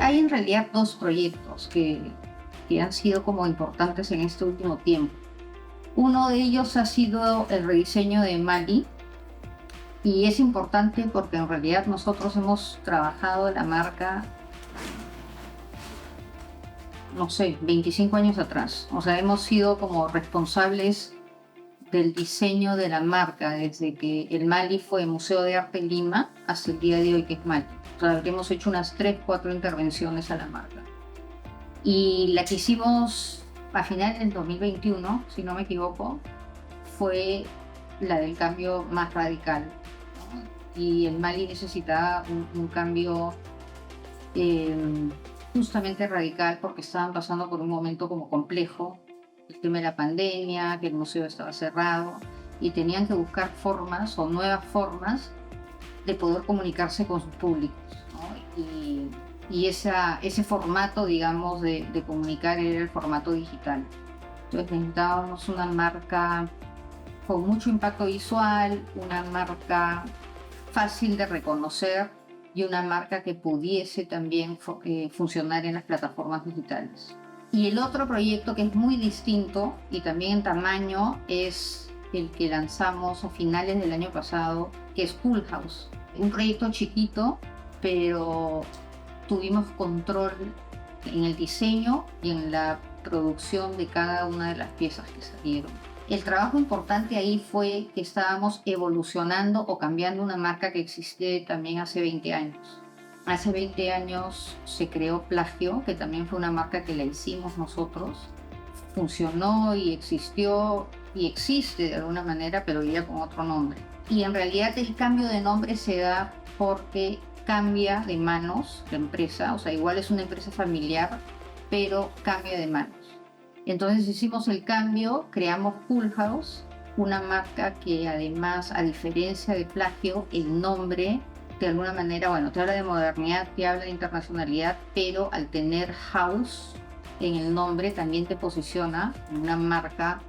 hay en realidad dos proyectos que han sido como importantes en este último tiempo. Uno de ellos ha sido el rediseño de Mali, y es importante porque en realidad nosotros hemos trabajado la marca, no sé, 25 años atrás. O sea, hemos sido como responsables del diseño de la marca desde que el Mali fue Museo de Arte Lima hasta el día de hoy que es Mali. O sea, hemos hecho unas 3, 4 intervenciones a la marca. Y la que hicimos a finales del 2021, si no me equivoco, fue la del cambio más radical, ¿no? Y el Mali necesitaba un cambio eh, justamente radical porque estaban pasando por un momento como complejo, el tema de la pandemia, que el museo estaba cerrado y tenían que buscar formas o nuevas formas de poder comunicarse con sus públicos, ¿no? Y ese formato, digamos, de comunicar era el formato digital. Entonces necesitábamos una marca con mucho impacto visual, una marca fácil de reconocer y una marca que pudiese también funcionar en las plataformas digitales. Y el otro proyecto que es muy distinto y también en tamaño es el que lanzamos a finales del año pasado, que es Cool House. Un proyecto chiquito, pero tuvimos control en el diseño y en la producción de cada una de las piezas que salieron. El trabajo importante ahí fue que estábamos evolucionando o cambiando una marca que existía también hace 20 años. Hace 20 años se creó Plagio, que también fue una marca que la hicimos nosotros. Funcionó y existió y existe de alguna manera, pero ya con otro nombre. Y en realidad el cambio de nombre se da porque cambia de manos la empresa, o sea, igual es una empresa familiar, pero cambia de manos. Entonces hicimos el cambio, creamos Cool House, una marca que además, a diferencia de Plagio, el nombre de alguna manera, bueno, te habla de modernidad, te habla de internacionalidad, pero al tener house en el nombre también te posiciona en una marca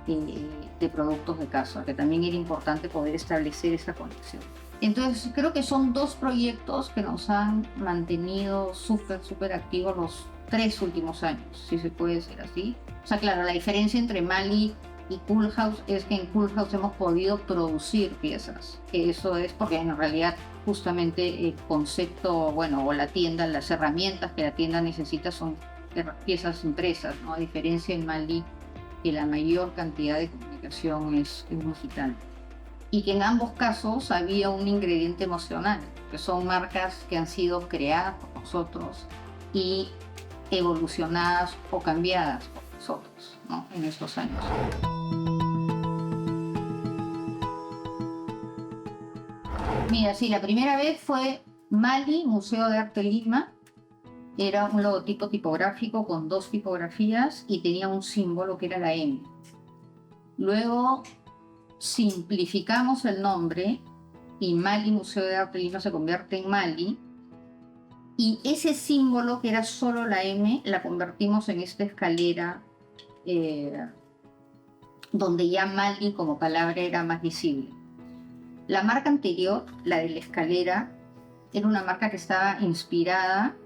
de productos de casa, que también era importante poder establecer esa conexión. Entonces creo que son dos proyectos que nos han mantenido súper activos los 3 últimos años, si se puede decir así. O sea, claro, la diferencia entre Mali y Cool House es que en Cool House hemos podido producir piezas, que eso es porque en realidad justamente el concepto, bueno, o la tienda, las herramientas que la tienda necesita son piezas impresas, ¿no? A diferencia en Mali, que la mayor cantidad de comunicación es digital. Y que en ambos casos había un ingrediente emocional, que son marcas que han sido creadas por nosotros y evolucionadas o cambiadas por nosotros, ¿no? En estos años. Mira, sí, la primera vez fue Mali, Museo de Arte Lima. Era un logotipo tipográfico con 2 tipografías y tenía un símbolo que era la M. Luego simplificamos el nombre y Mali Museo de Arte Lima se convierte en Mali, y ese símbolo que era solo la M la convertimos en esta escalera donde ya Mali como palabra era más visible. La marca anterior, la de la escalera, era una marca que estaba inspirada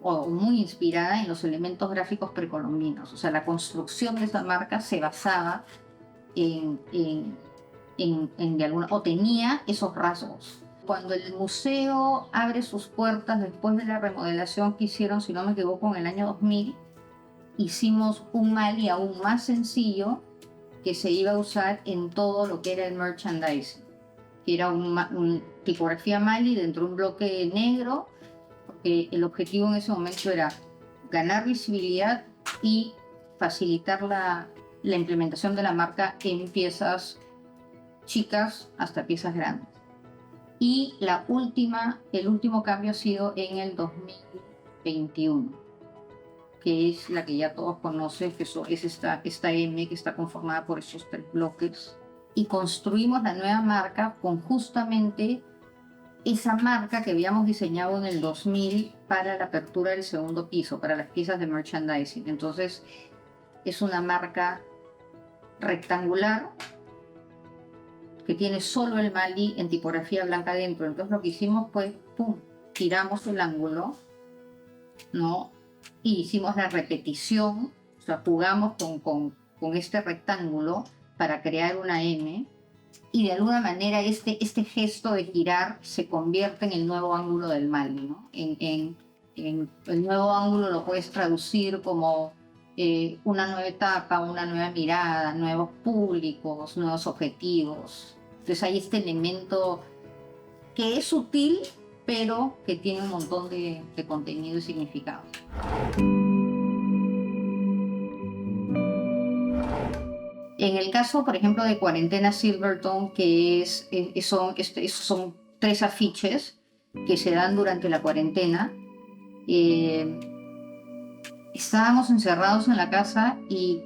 o muy inspirada en los elementos gráficos precolombinos. O sea, la construcción de esa marca se basaba de alguna, o tenía esos rasgos. Cuando el museo abre sus puertas después de la remodelación que hicieron, si no me equivoco, en el año 2000, hicimos un Mali aún más sencillo que se iba a usar en todo lo que era el merchandising, que era una tipografía Mali dentro de un bloque negro, porque el objetivo en ese momento era ganar visibilidad y facilitar la implementación de la marca en piezas chicas hasta piezas grandes. Y el último cambio ha sido en el 2021, que es la que ya todos conocen, que es esta M que está conformada por esos 3 bloques. Y construimos la nueva marca con justamente esa marca que habíamos diseñado en el 2000 para la apertura del segundo piso, para las piezas de merchandising. Entonces es una marca rectangular que tiene solo el Mali en tipografía blanca adentro. Entonces lo que hicimos fue, tiramos el ángulo ¿no? Y hicimos la repetición, o sea, jugamos con este rectángulo para crear una M, y de alguna manera este gesto de girar se convierte en el nuevo ángulo del Mali, ¿no? En el nuevo ángulo lo puedes traducir como una nueva etapa, una nueva mirada, nuevos públicos, nuevos objetivos. Entonces hay este elemento que es sutil, pero que tiene un montón de contenido y significado. En el caso, por ejemplo, de Cuarentena Silverton, que son 3 afiches que se dan durante la cuarentena, eh, estábamos encerrados en la casa y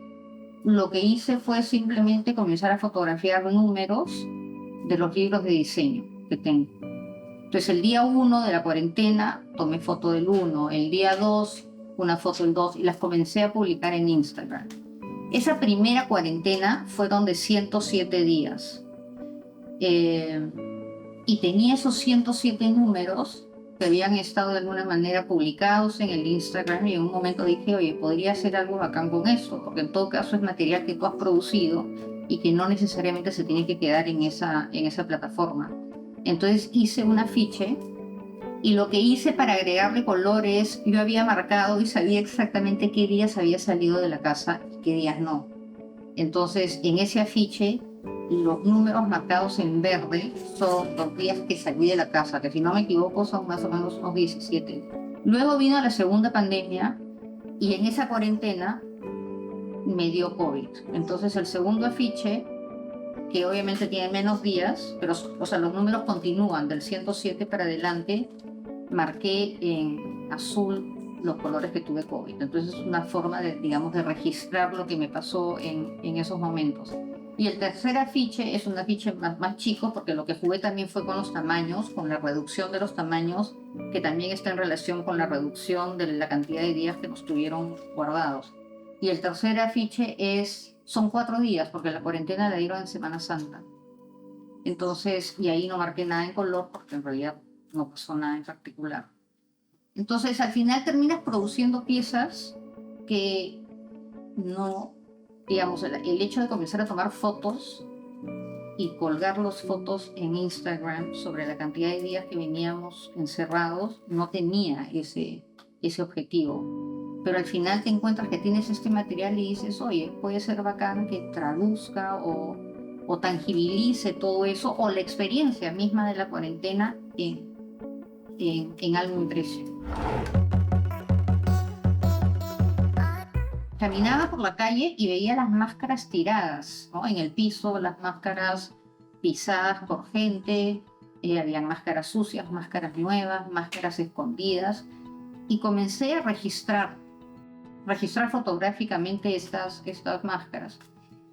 lo que hice fue simplemente comenzar a fotografiar números de los libros de diseño que tengo. Entonces el día 1 de la cuarentena tomé foto del 1, el día 2 una foto del 2 y las comencé a publicar en Instagram. Esa primera cuarentena fueron de 107 días y tenía esos 107 números que habían estado de alguna manera publicados en el Instagram y en un momento dije, oye, podría hacer algo bacán con eso, porque en todo caso es material que tú has producido y que no necesariamente se tiene que quedar en esa plataforma. Entonces hice un afiche y lo que hice para agregarle colores, yo había marcado y sabía exactamente qué días había salido de la casa y qué días no. Entonces en ese afiche los números marcados en verde son los días que salí de la casa, que si no me equivoco son más o menos unos 17. Luego vino la segunda pandemia y en esa cuarentena me dio COVID. Entonces el segundo afiche, que obviamente tiene menos días, pero o sea, los números continúan del 107 para adelante, marqué en azul los colores que tuve COVID. Entonces es una forma de, digamos, de registrar lo que me pasó en esos momentos. Y el tercer afiche es un afiche más chico, porque lo que jugué también fue con los tamaños, con la reducción de los tamaños, que también está en relación con la reducción de la cantidad de días que nos tuvieron guardados. Y el tercer afiche son 4 días, porque la cuarentena la dieron en Semana Santa. Entonces, y ahí no marqué nada en color, porque en realidad no pasó nada en particular. Entonces, al final terminas produciendo piezas que no, digamos, el hecho de comenzar a tomar fotos y colgar las fotos en Instagram sobre la cantidad de días que veníamos encerrados no tenía ese objetivo. Pero al final te encuentras que tienes este material y dices, oye, puede ser bacán que traduzca o tangibilice todo eso, o la experiencia misma de la cuarentena en algo impreso. Caminaba por la calle y veía las máscaras tiradas, ¿no? En el piso, las máscaras pisadas por gente, habían máscaras sucias, máscaras nuevas, máscaras escondidas, y comencé a registrar fotográficamente estas máscaras.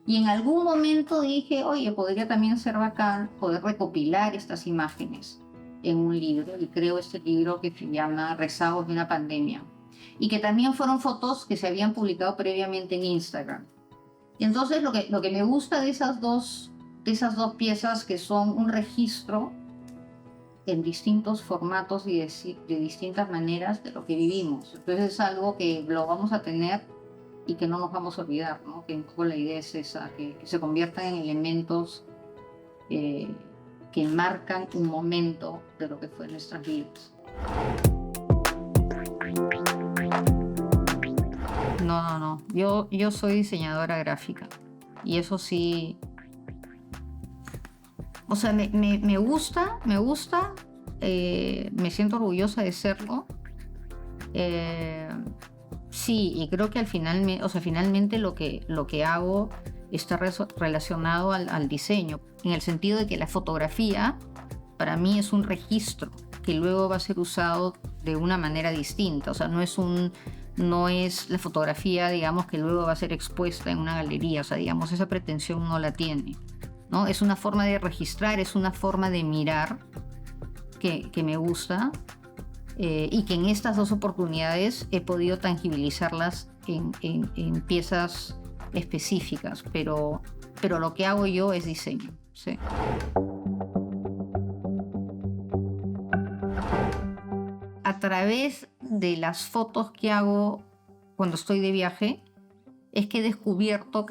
Y en algún momento dije, oye, podría también ser bacán poder recopilar estas imágenes en un libro, y creo este libro que se llama Rezagos de una pandemia, y que también fueron fotos que se habían publicado previamente en Instagram. Y entonces lo que me gusta de esas dos piezas, que son un registro en distintos formatos y de distintas maneras de lo que vivimos. Entonces es algo que lo vamos a tener y que no nos vamos a olvidar, ¿no? Que un poco la idea es esa, que se conviertan en elementos que marcan un momento de lo que fue nuestras vidas. No. Yo soy diseñadora gráfica y eso sí, o sea, me gusta, me siento orgullosa de serlo. Sí, y creo que finalmente lo que hago está relacionado al diseño, en el sentido de que la fotografía para mí es un registro que luego va a ser usado de una manera distinta. O sea, no es la fotografía, digamos, que luego va a ser expuesta en una galería. O sea, digamos, esa pretensión no la tiene, ¿no? Es una forma de registrar, es una forma de mirar que me gusta, y que en estas dos oportunidades he podido tangibilizarlas en piezas específicas, pero lo que hago yo es diseño, sí. A través de las fotos que hago cuando estoy de viaje es que he descubierto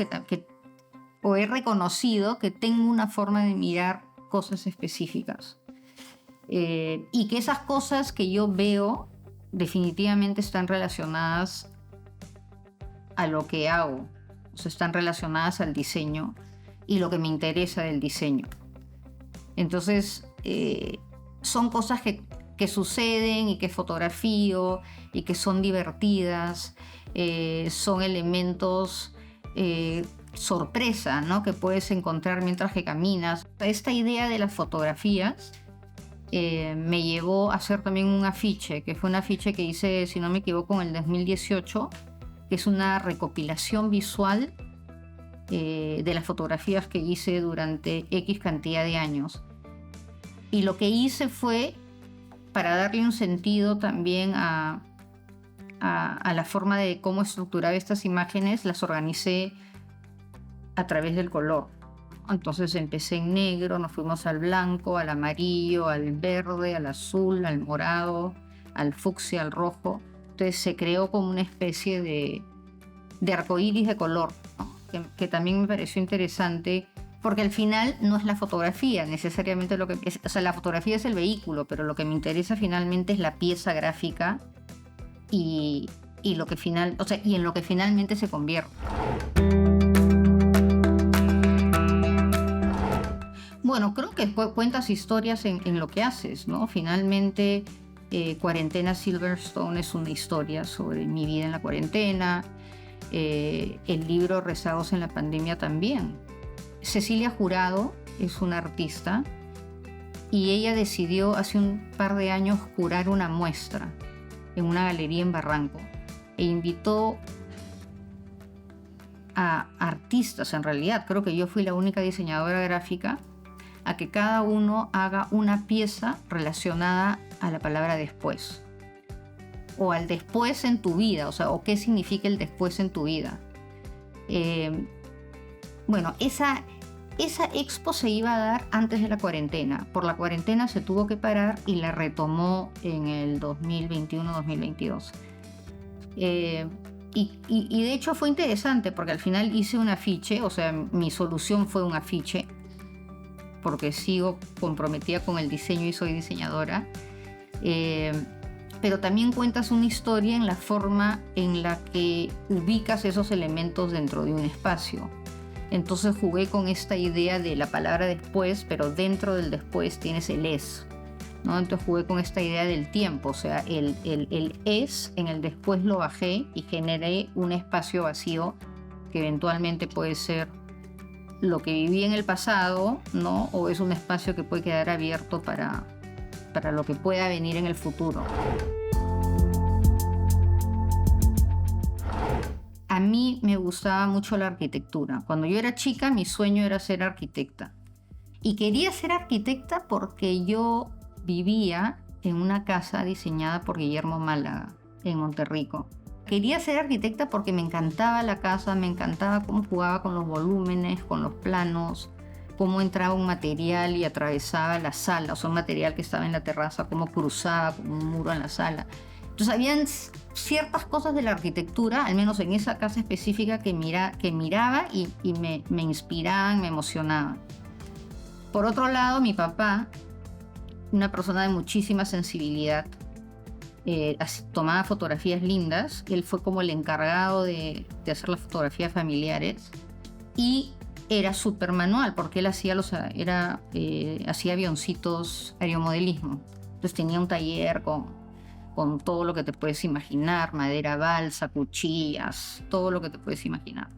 o he reconocido que tengo una forma de mirar cosas específicas. Y que esas cosas que yo veo definitivamente están relacionadas a lo que hago, o sea, están relacionadas al diseño y lo que me interesa del diseño. Entonces, son cosas que suceden y que fotografío y que son divertidas, son elementos sorpresa, ¿no? Que puedes encontrar mientras que caminas. Esta idea de las fotografías me llevó a hacer también un afiche, que fue un afiche que hice, si no me equivoco, en el 2018, que es una recopilación visual de las fotografías que hice durante X cantidad de años. Y lo que hice fue, para darle un sentido también a la forma de cómo estructurar estas imágenes, las organicé a través del color. Entonces empecé en negro, nos fuimos al blanco, al amarillo, al verde, al azul, al morado, al fucsia, al rojo. Entonces se creó como una especie de arcoíris de color, ¿no? que también me pareció interesante, porque al final no es la fotografía necesariamente lo que es, o sea, la fotografía es el vehículo, pero lo que me interesa finalmente es la pieza gráfica y lo que y en lo que finalmente se convierte. Bueno, creo que cuentas historias en lo que haces, ¿no? Finalmente, Cuarentena Silverstone es una historia sobre mi vida en la cuarentena. El libro Rezagos en la pandemia también. Cecilia Jurado es una artista y ella decidió hace un par de años curar una muestra en una galería en Barranco e invitó a artistas, en realidad, creo que yo fui la única diseñadora gráfica, a que cada uno haga una pieza relacionada a la palabra después o al después en tu vida, o sea, o qué significa el después en tu vida. Bueno, esa expo se iba a dar antes de la cuarentena. Por la cuarentena se tuvo que parar y la retomó en el 2021-2022. Y de hecho fue interesante porque al final hice un afiche, o sea, mi solución fue un afiche, porque sigo comprometida con el diseño y soy diseñadora. Pero también cuentas una historia en la forma en la que ubicas esos elementos dentro de un espacio. Entonces jugué con esta idea de la palabra después, pero dentro del después tienes el es, ¿no? Entonces jugué con esta idea del tiempo, o sea, el es en el después lo bajé y generé un espacio vacío que eventualmente puede ser lo que viví en el pasado, ¿no? O es un espacio que puede quedar abierto para lo que pueda venir en el futuro. A mí me gustaba mucho la arquitectura. Cuando yo era chica, mi sueño era ser arquitecta. Y quería ser arquitecta porque yo vivía en una casa diseñada por Guillermo Málaga, en Monterrico. Quería ser arquitecta porque me encantaba la casa, me encantaba cómo jugaba con los volúmenes, con los planos, cómo entraba un material y atravesaba la sala, o sea, un material que estaba en la terraza, cómo cruzaba como un muro en la sala. Entonces habían ciertas cosas de la arquitectura, al menos en esa casa específica, que miraba y me inspiraban, me emocionaban. Por otro lado, mi papá, una persona de muchísima sensibilidad, tomaba fotografías lindas. Él fue como el encargado de hacer las fotografías familiares y era súper manual porque él hacía avioncitos, aeromodelismo. Entonces tenía un taller con todo lo que te puedes imaginar, madera balsa, cuchillas, todo lo que te puedes imaginar.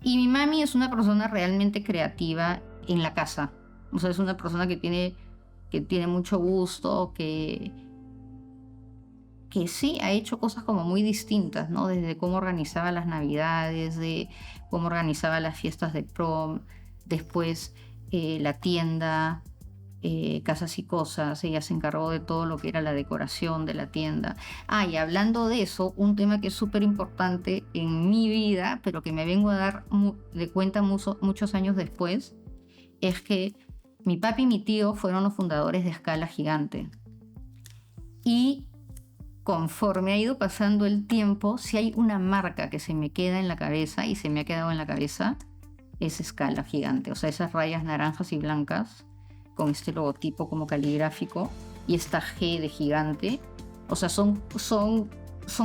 Y mi mami es una persona realmente creativa en la casa. O sea, es una persona que tiene mucho gusto, que sí ha hecho cosas como muy distintas, ¿no? Desde cómo organizaba las navidades, de cómo organizaba las fiestas de prom, después la tienda, Casas y Cosas. Ella se encargó de todo lo que era la decoración de la tienda. Y hablando de eso, un tema que es súper importante en mi vida, pero que me vengo a dar de cuenta muchos años después, es que mi papi y mi tío fueron los fundadores de Escala Gigante. Y conforme ha ido pasando el tiempo, si hay una marca que se me queda en la cabeza y se me ha quedado en la cabeza, es Scala gigante. O sea, esas rayas naranjas y blancas con este logotipo como caligráfico y esta G de gigante. O sea, son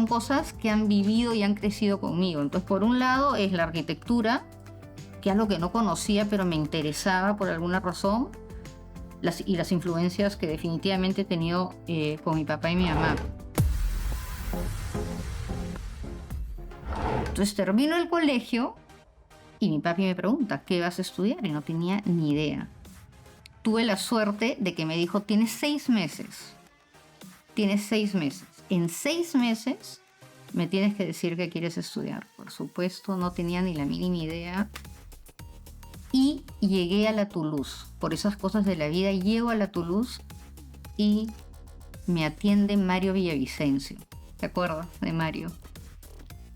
cosas que han vivido y han crecido conmigo. Entonces, por un lado es la arquitectura, que es algo que no conocía, pero me interesaba por alguna razón, y las influencias que definitivamente he tenido con mi papá y mi mamá. Entonces termino el colegio y mi papi me pregunta, ¿qué vas a estudiar? Y no tenía ni idea. Tuve la suerte de que me dijo, tienes 6 meses. Tienes 6 meses. En 6 meses me tienes que decir qué quieres estudiar. Por supuesto, no tenía ni la mínima idea. Y llegué a la Toulouse. Por esas cosas de la vida, llego a la Toulouse y me atiende Mario Villavicencio. ¿Te acuerdas de Mario?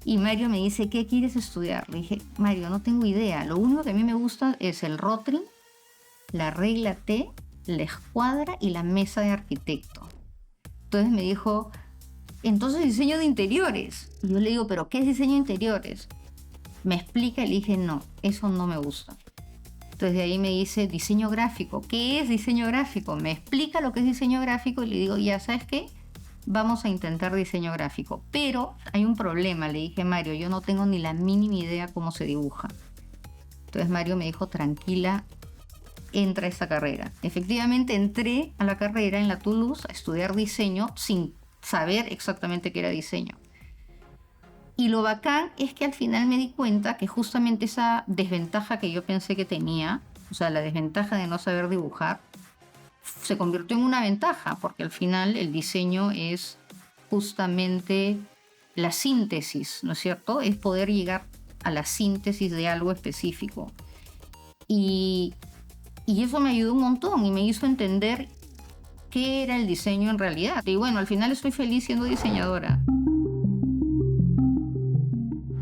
Y Mario me dice, ¿qué quieres estudiar? Le dije, Mario, no tengo idea. Lo único que a mí me gusta es el Rotring, la regla T, la escuadra y la mesa de arquitecto. Entonces me dijo, entonces diseño de interiores. Y yo le digo, ¿pero qué es diseño de interiores? Me explica y le dije, no, eso no me gusta. Entonces de ahí me dice, diseño gráfico. ¿Qué es diseño gráfico? Me explica lo que es diseño gráfico y le digo, ya, ¿sabes qué? Vamos a intentar diseño gráfico. Pero hay un problema, le dije, Mario, yo no tengo ni la mínima idea cómo se dibuja. Entonces Mario me dijo, tranquila, entra a esta carrera. Efectivamente entré a la carrera en la Toulouse a estudiar diseño sin saber exactamente qué era diseño. Y lo bacán es que al final me di cuenta que justamente esa desventaja que yo pensé que tenía, o sea, la desventaja de no saber dibujar, se convirtió en una ventaja, porque al final el diseño es justamente la síntesis, ¿no es cierto? Es poder llegar a la síntesis de algo específico. Y eso me ayudó un montón y me hizo entender qué era el diseño en realidad. Y bueno, al final estoy feliz siendo diseñadora.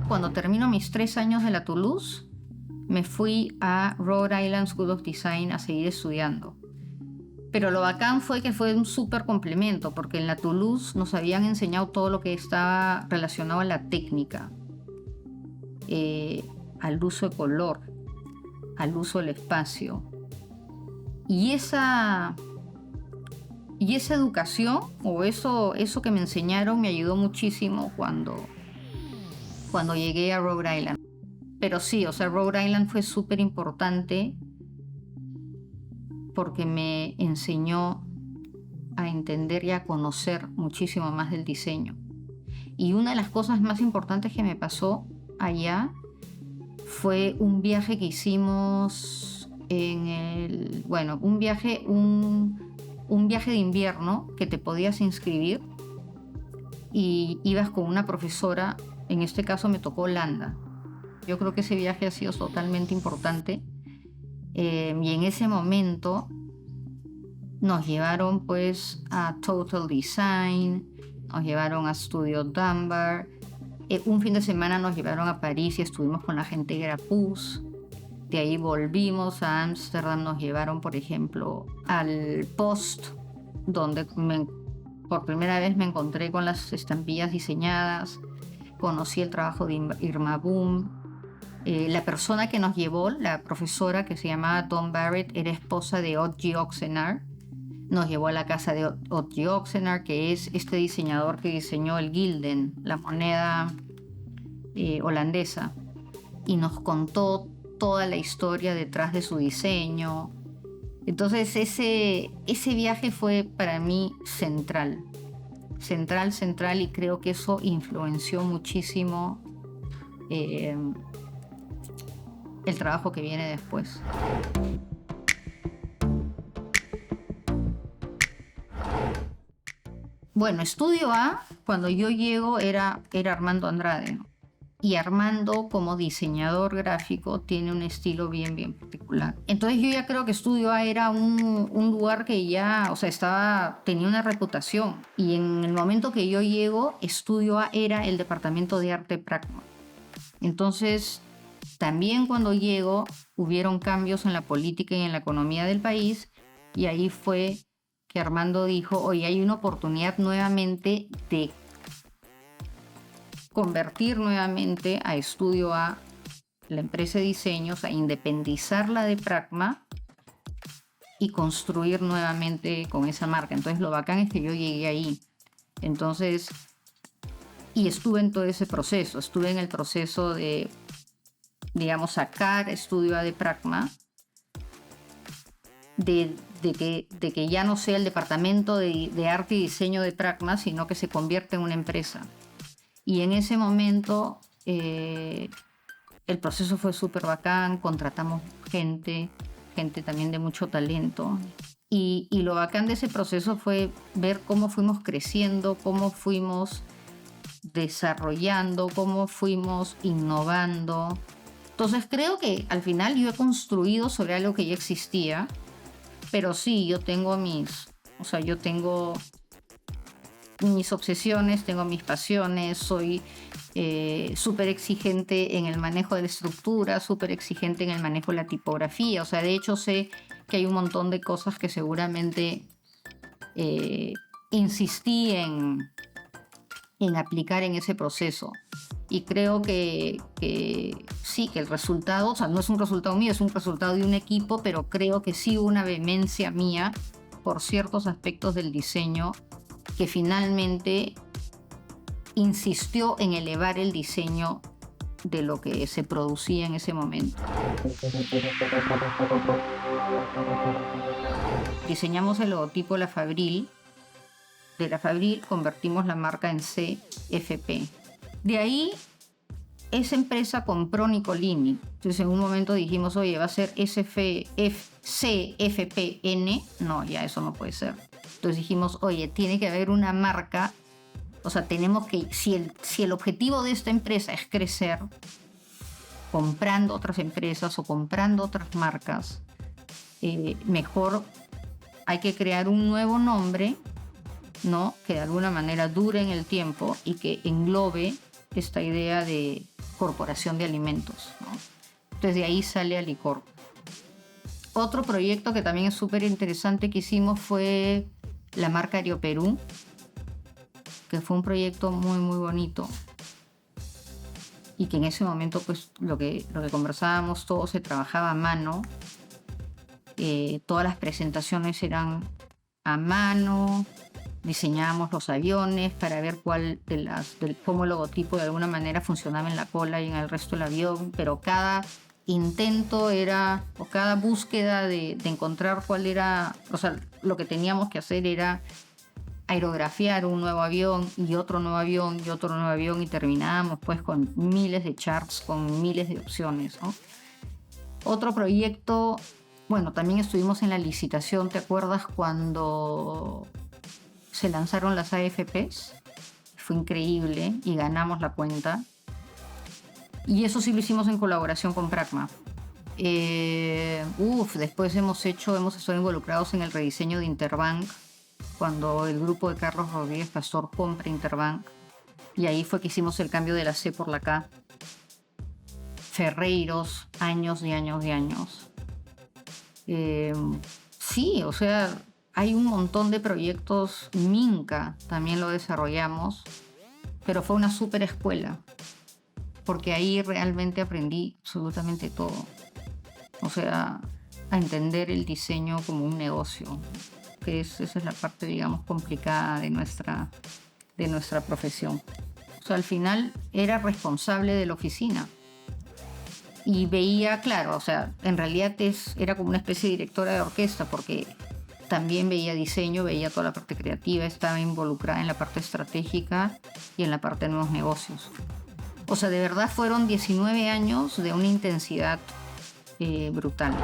Cuando termino mis 3 años de la Toulouse, me fui a Rhode Island School of Design a seguir estudiando. Pero lo bacán fue que fue un súper complemento, porque en la Toulouse nos habían enseñado todo lo que estaba relacionado a la técnica, al uso de color, al uso del espacio. Y esa educación, o eso que me enseñaron, me ayudó muchísimo cuando llegué a Rhode Island. Pero sí, o sea, Rhode Island fue súper importante porque me enseñó a entender y a conocer muchísimo más del diseño. Y una de las cosas más importantes que me pasó allá fue un viaje que hicimos un viaje de invierno que te podías inscribir y ibas con una profesora. En este caso me tocó Holanda. Yo creo que ese viaje ha sido totalmente importante. Y en ese momento nos llevaron pues a Total Design, nos llevaron a Studio Dunbar. Un fin de semana nos llevaron a París y estuvimos con la gente de Grapus. De ahí volvimos a Ámsterdam, nos llevaron por ejemplo al Post, donde por primera vez me encontré con las estampillas diseñadas. Conocí el trabajo de Irma Boom. La persona que nos llevó, la profesora que se llamaba Dawn Barrett, era esposa de Otji Oxenar. Nos llevó a la casa de Otji Oxenar, que es este diseñador que diseñó el Gulden, la moneda holandesa. Y nos contó toda la historia detrás de su diseño. Entonces ese viaje fue para mí central, y creo que eso influenció muchísimo el trabajo que viene después. Bueno, Estudio A, cuando yo llego era Armando Andrade, ¿no? Y Armando, como diseñador gráfico, tiene un estilo bien particular. Entonces yo ya creo que Estudio A era un lugar que ya, o sea, tenía una reputación. Y en el momento que yo llego, Estudio A era el departamento de arte Pragma. Entonces, también cuando llego, hubieron cambios en la política y en la economía del país, y ahí fue que Armando dijo, oye, hay una oportunidad nuevamente de convertir nuevamente a Estudio A, la empresa de diseño, o sea, independizarla de Pragma y construir nuevamente con esa marca. Entonces lo bacán es que yo llegué ahí. Entonces, y estuve en todo ese proceso, estuve en el proceso de, digamos, sacar Estudio A de Pragma, de que ya no sea el departamento de arte y diseño de Pragma, sino que se convierta en una empresa. Y en ese momento el proceso fue súper bacán, contratamos gente también de mucho talento. Y lo bacán de ese proceso fue ver cómo fuimos creciendo, cómo fuimos desarrollando, cómo fuimos innovando. Entonces creo que al final yo he construido sobre algo que ya existía, pero sí, yo tengo mis obsesiones, tengo mis pasiones, soy súper exigente en el manejo de la estructura, súper exigente en el manejo de la tipografía. O sea, de hecho sé que hay un montón de cosas que seguramente insistí en aplicar en ese proceso. Y creo que sí, que el resultado, o sea, no es un resultado mío, es un resultado de un equipo, pero creo que sí hubo una vehemencia mía por ciertos aspectos del diseño que finalmente insistió en elevar el diseño de lo que se producía en ese momento. Diseñamos el logotipo de la Fabril. De la Fabril convertimos la marca en CFP. De ahí, esa empresa compró Nicolini. Entonces, en un momento dijimos, oye, va a ser CFPN. No, ya eso no puede ser. Entonces dijimos, oye, tiene que haber una marca. O sea, tenemos que, si el objetivo de esta empresa es crecer, comprando otras empresas o comprando otras marcas, mejor hay que crear un nuevo nombre, ¿no? Que de alguna manera dure en el tiempo y que englobe esta idea de corporación de alimentos, ¿no? Entonces de ahí sale Alicorp. Otro proyecto que también es súper interesante que hicimos fue la marca Aeroperú, que fue un proyecto muy muy bonito y que en ese momento pues lo que conversábamos, todo se trabajaba a mano, todas las presentaciones eran a mano, diseñábamos los aviones para ver cómo el logotipo de alguna manera funcionaba en la cola y en el resto del avión, pero cada intento o cada búsqueda de encontrar cuál era, o sea, lo que teníamos que hacer era aerografiar un nuevo avión y otro nuevo avión y otro nuevo avión y terminábamos pues con miles de charts, con miles de opciones, ¿no? Otro proyecto, bueno, también estuvimos en la licitación, ¿te acuerdas cuando se lanzaron las AFPs? Fue increíble y ganamos la cuenta. Y eso sí lo hicimos en colaboración con Pragma. Después hemos estado involucrados en el rediseño de Interbank, cuando el grupo de Carlos Rodríguez Pastor compra Interbank, y ahí fue que hicimos el cambio de la C por la K. Ferreiros, años y años y años. Sí, o sea, hay un montón de proyectos. Minca también lo desarrollamos, pero fue una súper escuela, porque ahí realmente aprendí absolutamente todo. O sea, a entender el diseño como un negocio, que esa es la parte, digamos, complicada de nuestra profesión. O sea, al final era responsable de la oficina y veía, claro, o sea, en realidad era como una especie de directora de orquesta, porque también veía diseño, veía toda la parte creativa, estaba involucrada en la parte estratégica y en la parte de nuevos negocios. O sea, de verdad fueron 19 años de una intensidad brutal.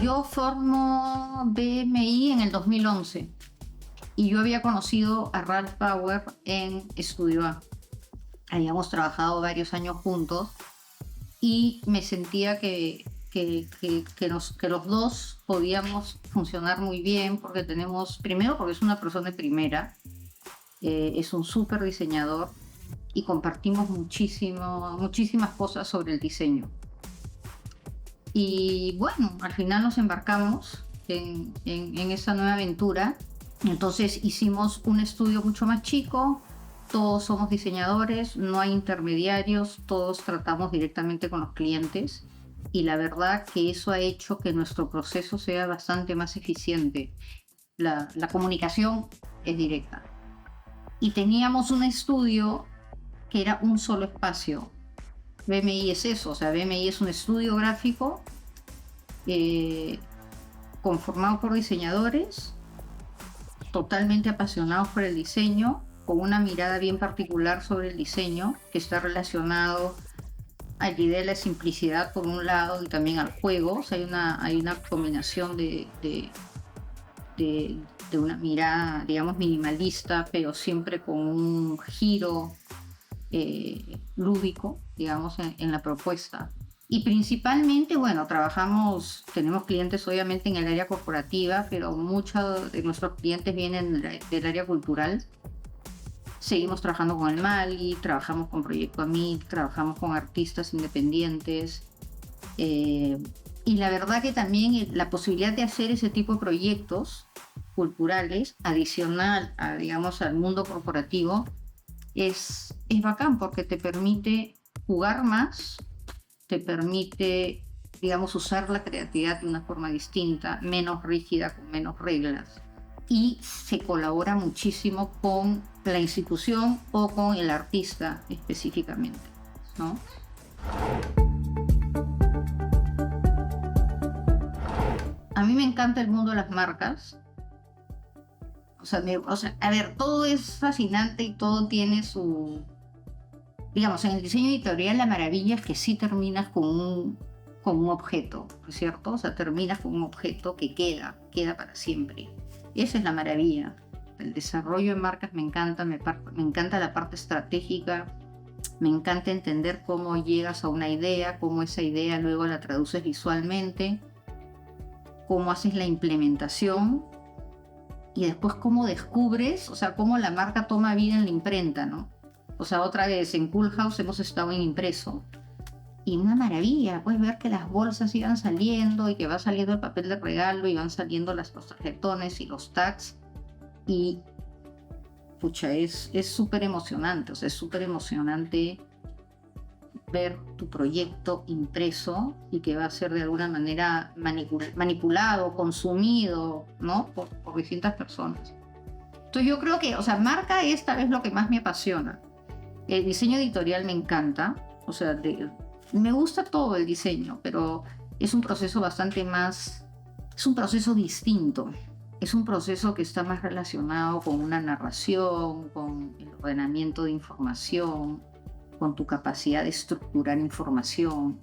Yo formo BMI en el 2011 y yo había conocido a Ralph Bauer en Estudio A. Habíamos trabajado varios años juntos y me sentía que los dos podíamos funcionar muy bien porque primero porque es una persona de primera, es un súper diseñador y compartimos muchísimas cosas sobre el diseño. Y bueno, al final nos embarcamos en esa nueva aventura. Entonces hicimos un estudio mucho más chico, todos somos diseñadores, no hay intermediarios, todos tratamos directamente con los clientes y la verdad que eso ha hecho que nuestro proceso sea bastante más eficiente. La comunicación es directa. Y teníamos un estudio que era un solo espacio. BMI es eso, o sea, BMI es un estudio gráfico eh, conformado por diseñadores totalmente apasionados por el diseño, con una mirada bien particular sobre el diseño, que está relacionado a la idea de la simplicidad por un lado y también al juego. O sea, hay una combinación de, de una mirada, digamos, minimalista, pero siempre con un giro lúdico, digamos, en la propuesta. Y principalmente, bueno, tenemos clientes obviamente en el área corporativa, pero muchos de nuestros clientes vienen del área cultural. Seguimos trabajando con el Mali, trabajamos con Proyecto Amig, trabajamos con artistas independientes. Y la verdad que también la posibilidad de hacer ese tipo de proyectos culturales, adicional a, digamos, al mundo corporativo, es bacán porque te permite jugar más, te permite, digamos, usar la creatividad de una forma distinta, menos rígida, con menos reglas. Y se colabora muchísimo con la institución o con el artista específicamente, ¿no? A mí me encanta el mundo de las marcas. A ver, todo es fascinante y todo tiene su... Digamos, en el diseño editorial la maravilla es que sí terminas con un objeto, ¿no es cierto? O sea, terminas con un objeto que queda para siempre. Esa es la maravilla. El desarrollo de marcas me encanta, me encanta la parte estratégica, me encanta entender cómo llegas a una idea, cómo esa idea luego la traduces visualmente, cómo haces la implementación y después cómo descubres, o sea, cómo la marca toma vida en la imprenta, ¿no? O sea, otra vez en Cool House hemos estado en impreso y una maravilla, puedes ver que las bolsas iban saliendo y que va saliendo el papel de regalo y van saliendo los tarjetones y los tags y pucha, es súper emocionante, o sea, es súper emocionante ver tu proyecto impreso y que va a ser de alguna manera manipulado, consumido, ¿no? Por distintas personas. Entonces yo creo que, o sea, marca es tal vez lo que más me apasiona. El diseño editorial me encanta, o sea, me gusta todo el diseño, pero es un proceso bastante más, es un proceso distinto. Es un proceso que está más relacionado con una narración, con el ordenamiento de información, con tu capacidad de estructurar información.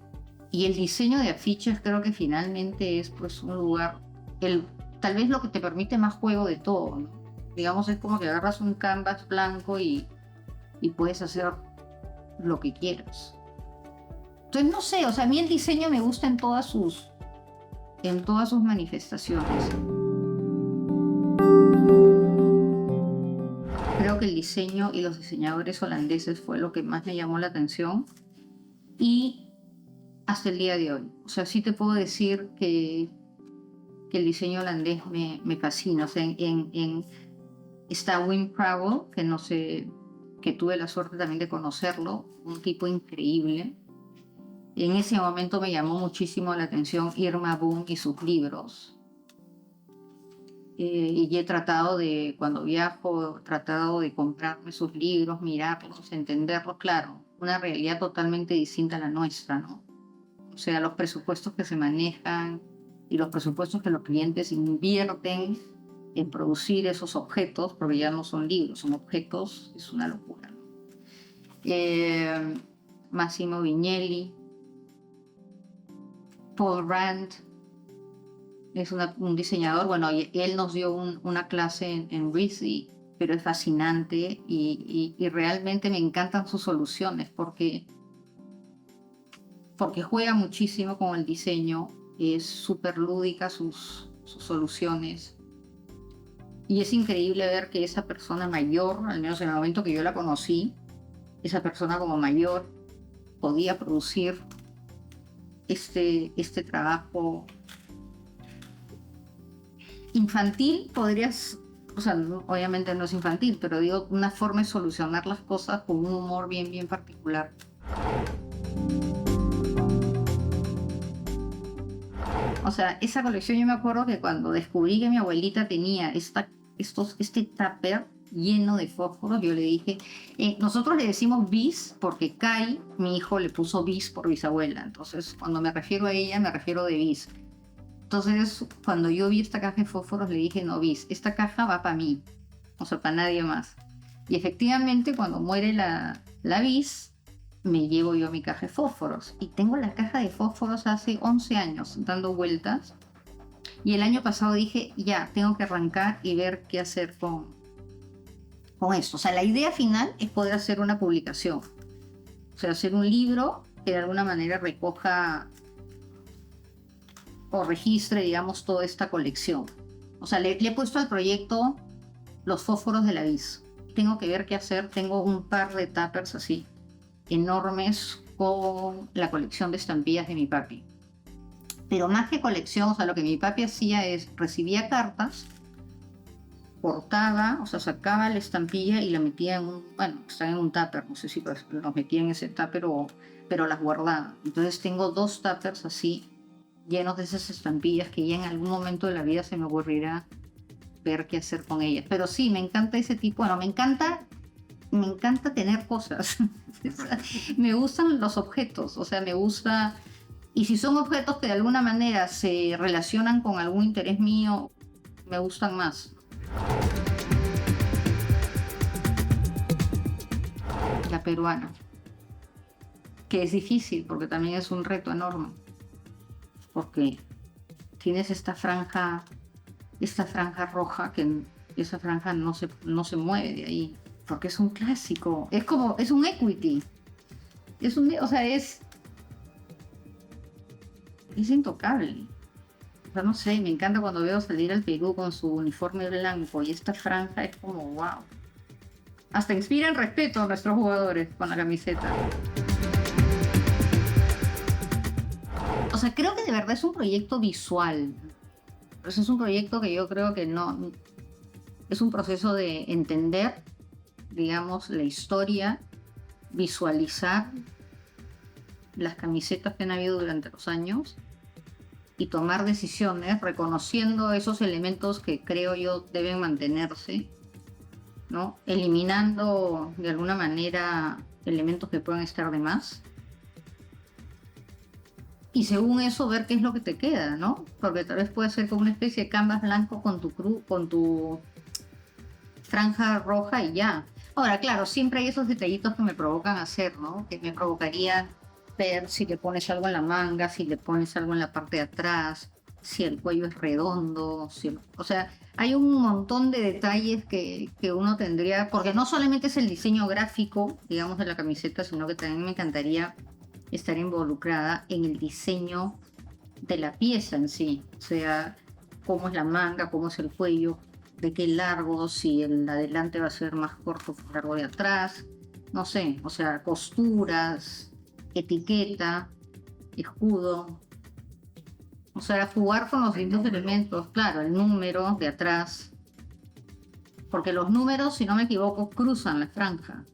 Y el diseño de afiches creo que finalmente es pues un lugar, tal vez lo que te permite más juego de todo, ¿no? Digamos, es como que agarras un canvas blanco y puedes hacer lo que quieras. Entonces, no sé, o sea, a mí el diseño me gusta en todas sus manifestaciones. Creo que el diseño y los diseñadores holandeses fue lo que más me llamó la atención y hasta el día de hoy. O sea, sí te puedo decir que el diseño holandés me fascina. O sea, está Wim Prouwel, que no sé, que tuve la suerte también de conocerlo, un tipo increíble. En ese momento me llamó muchísimo la atención Irma Boom y sus libros. Y he tratado cuando viajo, he tratado de comprarme sus libros, mirarlos, entenderlos, claro, una realidad totalmente distinta a la nuestra, ¿no? O sea, los presupuestos que se manejan y los presupuestos que los clientes invierten en producir esos objetos, porque ya no son libros, son objetos, es una locura, ¿no? Massimo Vignelli, Paul Rand, es un diseñador, bueno, él nos dio una clase en RISD, pero es fascinante y realmente me encantan sus soluciones porque juega muchísimo con el diseño, es súper lúdica sus soluciones. Y es increíble ver que esa persona mayor, al menos en el momento que yo la conocí, esa persona como mayor podía producir este trabajo infantil, o sea, obviamente no es infantil, pero digo, una forma de solucionar las cosas con un humor bien, bien particular. O sea, esa colección yo me acuerdo que cuando descubrí que mi abuelita tenía este tupper lleno de fósforos, yo le dije, nosotros le decimos bis porque Kai, mi hijo, le puso bis por bisabuela. Entonces, cuando me refiero a ella, me refiero de bis. Entonces, cuando yo vi esta caja de fósforos, le dije, no, bis, esta caja va para mí, o sea, para nadie más. Y efectivamente, cuando muere la bis, me llevo yo mi caja de fósforos. Y tengo la caja de fósforos hace 11 años dando vueltas. Y el año pasado dije, ya, tengo que arrancar y ver qué hacer con esto. O sea, la idea final es poder hacer una publicación. O sea, hacer un libro que de alguna manera recoja o registre, digamos, toda esta colección. O sea, le he puesto al proyecto los fósforos de la bis. Tengo que ver qué hacer. Tengo un par de tuppers así, enormes, con la colección de estampillas de mi papi. Pero más que colección, o sea, lo que mi papi hacía es, recibía cartas, cortaba, o sea, sacaba la estampilla y la metía en estaba en un tupper, no sé si los metía en ese tupper pero las guardaba. Entonces tengo 2 tuppers así, llenos de esas estampillas que ya en algún momento de la vida se me ocurrirá ver qué hacer con ellas. Pero sí, me encanta ese tipo, me encanta tener cosas. Me gustan los objetos, o sea, me gusta. Y si son objetos que de alguna manera se relacionan con algún interés mío, me gustan más. La peruana, que es difícil porque también es un reto enorme, porque tienes esta franja roja, que esa franja no se mueve de ahí, porque es un clásico, es un equity, o sea, es intocable. O sea, no sé, me encanta cuando veo salir al Perú con su uniforme blanco y esta franja es como wow. Hasta inspiran respeto a nuestros jugadores con la camiseta. O sea, creo que de verdad es un proyecto visual. Es un proyecto que yo creo que no. Es un proceso de entender, digamos, la historia, visualizar las camisetas que han habido durante los años y tomar decisiones reconociendo esos elementos que creo yo deben mantenerse, ¿no? Eliminando de alguna manera elementos que puedan estar de más. Y según eso ver qué es lo que te queda, ¿no? Porque tal vez puede ser como una especie de canvas blanco con tu franja roja y ya. Ahora, claro, siempre hay esos detallitos que me provocan hacer, ¿no? Que me provocaría ver si le pones algo en la manga, si le pones algo en la parte de atrás, si el cuello es redondo, o sea, hay un montón de detalles que uno tendría, porque no solamente es el diseño gráfico, digamos, de la camiseta, sino que también me encantaría estar involucrada en el diseño de la pieza en sí, o sea, cómo es la manga, cómo es el cuello, de qué largo, si el adelante va a ser más corto que el largo de atrás, no sé, o sea, costuras, etiqueta, escudo, o sea, jugar con los distintos elementos, claro, el número de atrás, porque los números, si no me equivoco, cruzan la franja.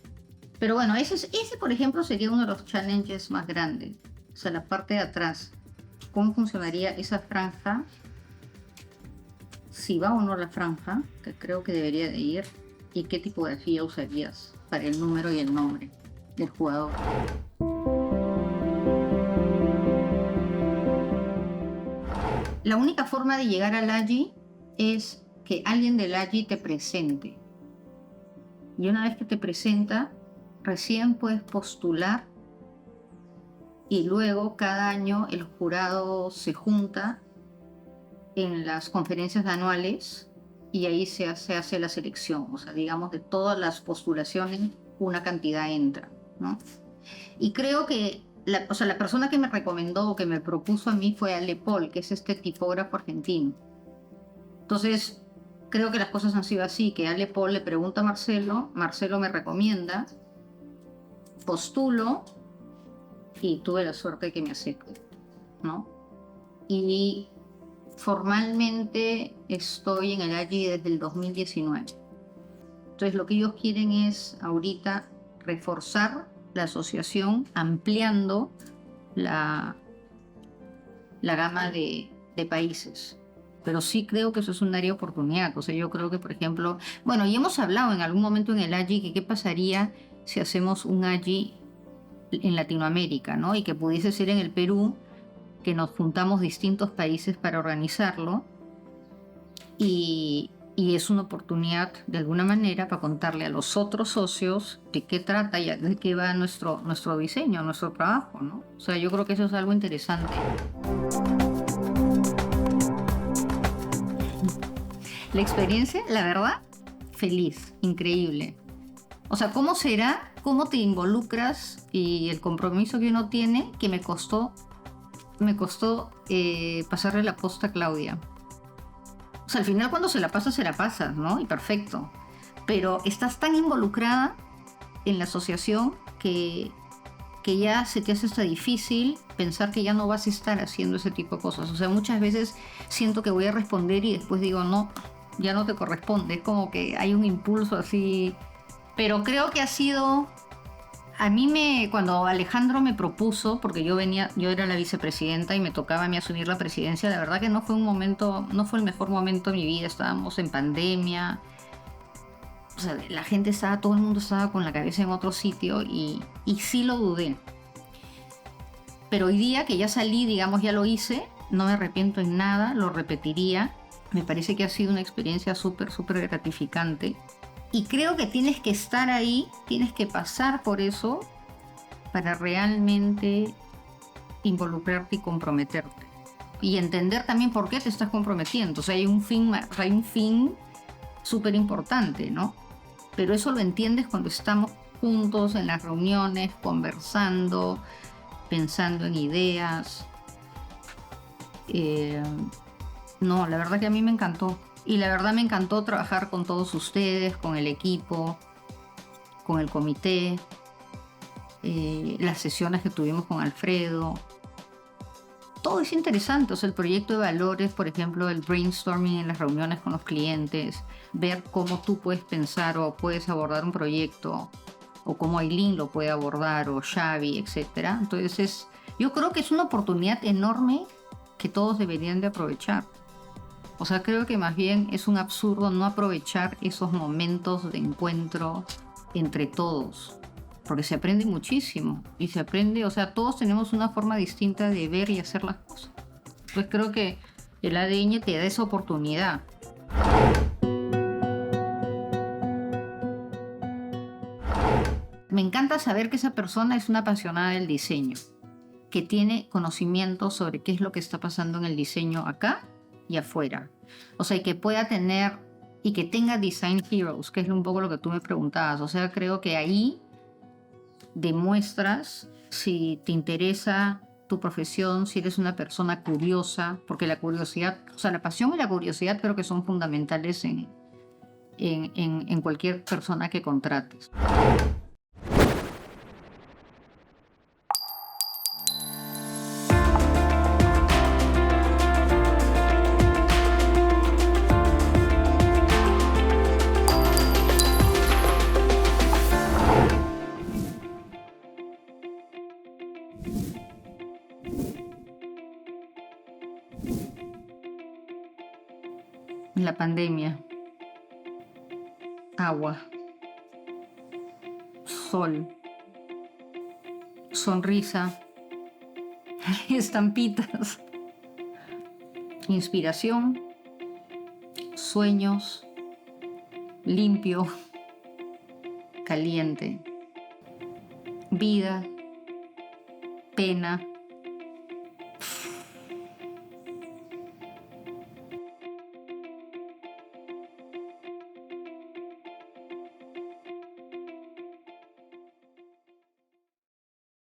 Pero bueno, ese por ejemplo sería uno de los challenges más grandes, o sea, la parte de atrás, cómo funcionaría esa franja, si va o no la franja, que creo que debería de ir, y qué tipografía usarías para el número y el nombre del jugador. La única forma de llegar al AGI es que alguien del AGI te presente. Y una vez que te presenta, recién puedes postular y luego cada año el jurado se junta en las conferencias anuales y ahí se hace la selección. O sea, digamos, de todas las postulaciones, una cantidad entra, ¿no? Y creo que la persona que me recomendó o que me propuso a mí fue Ale Paul, que es este tipógrafo argentino. Entonces, creo que las cosas han sido así, que Ale Paul le pregunta a Marcelo, Marcelo me recomienda, postulo y tuve la suerte de que me acepte. ¿no? Y formalmente estoy en el AGI desde el 2019. Entonces lo que ellos quieren es ahorita reforzar la asociación ampliando la gama de países. Pero sí creo que eso es un área de oportunidad. O sea, yo creo que, por ejemplo, bueno, y hemos hablado en algún momento en el AGI que qué pasaría si hacemos un AGI en Latinoamérica, ¿no? Y que pudiese ser en el Perú, que nos juntamos distintos países para organizarlo. Y es una oportunidad, de alguna manera, para contarle a los otros socios de qué trata y de qué va nuestro diseño, nuestro trabajo, ¿no? O sea, yo creo que eso es algo interesante. La experiencia, la verdad, feliz, increíble. O sea, ¿cómo será? ¿Cómo te involucras? Y el compromiso que uno tiene, que me costó pasarle la posta a Claudia. O sea, al final cuando se la pasas, ¿no? Y perfecto. Pero estás tan involucrada en la asociación que ya se te hace hasta difícil pensar que ya no vas a estar haciendo ese tipo de cosas. O sea, muchas veces siento que voy a responder y después digo, no, ya no te corresponde. Es como que hay un impulso así. Pero creo que ha sido... cuando Alejandro me propuso, porque yo era la vicepresidenta y me tocaba a mí asumir la presidencia, la verdad que no fue el mejor momento de mi vida. Estábamos en pandemia. O sea, todo el mundo estaba con la cabeza en otro sitio y sí lo dudé. Pero hoy día que ya salí, digamos, ya lo hice, no me arrepiento en nada, lo repetiría. Me parece que ha sido una experiencia súper, súper gratificante. Y creo que tienes que estar ahí, tienes que pasar por eso para realmente involucrarte y comprometerte. Y entender también por qué te estás comprometiendo. O sea, hay un fin súper importante, ¿no? Pero eso lo entiendes cuando estamos juntos en las reuniones, conversando, pensando en ideas. No, la verdad que a mí me encantó. Y la verdad me encantó trabajar con todos ustedes, con el equipo, con el comité, las sesiones que tuvimos con Alfredo. Todo es interesante, o sea, el proyecto de valores, por ejemplo, el brainstorming en las reuniones con los clientes, ver cómo tú puedes pensar o puedes abordar un proyecto, o cómo Aileen lo puede abordar, o Xavi, etc. Entonces, yo creo que es una oportunidad enorme que todos deberían de aprovechar. O sea, creo que más bien es un absurdo no aprovechar esos momentos de encuentro entre todos. Porque se aprende muchísimo y se aprende, o sea, todos tenemos una forma distinta de ver y hacer las cosas. Pues creo que el ADN te da esa oportunidad. Me encanta saber que esa persona es una apasionada del diseño, que tiene conocimiento sobre qué es lo que está pasando en el diseño acá y afuera. O sea, que pueda tener y que tenga design heroes, que es un poco lo que tú me preguntabas. O sea, creo que ahí demuestras si te interesa tu profesión, si eres una persona curiosa, porque la curiosidad, o sea, la pasión y la curiosidad creo que son fundamentales en cualquier persona que contrates. La pandemia, agua, sol, sonrisa, estampitas, inspiración, sueños, limpio, caliente, vida, pena,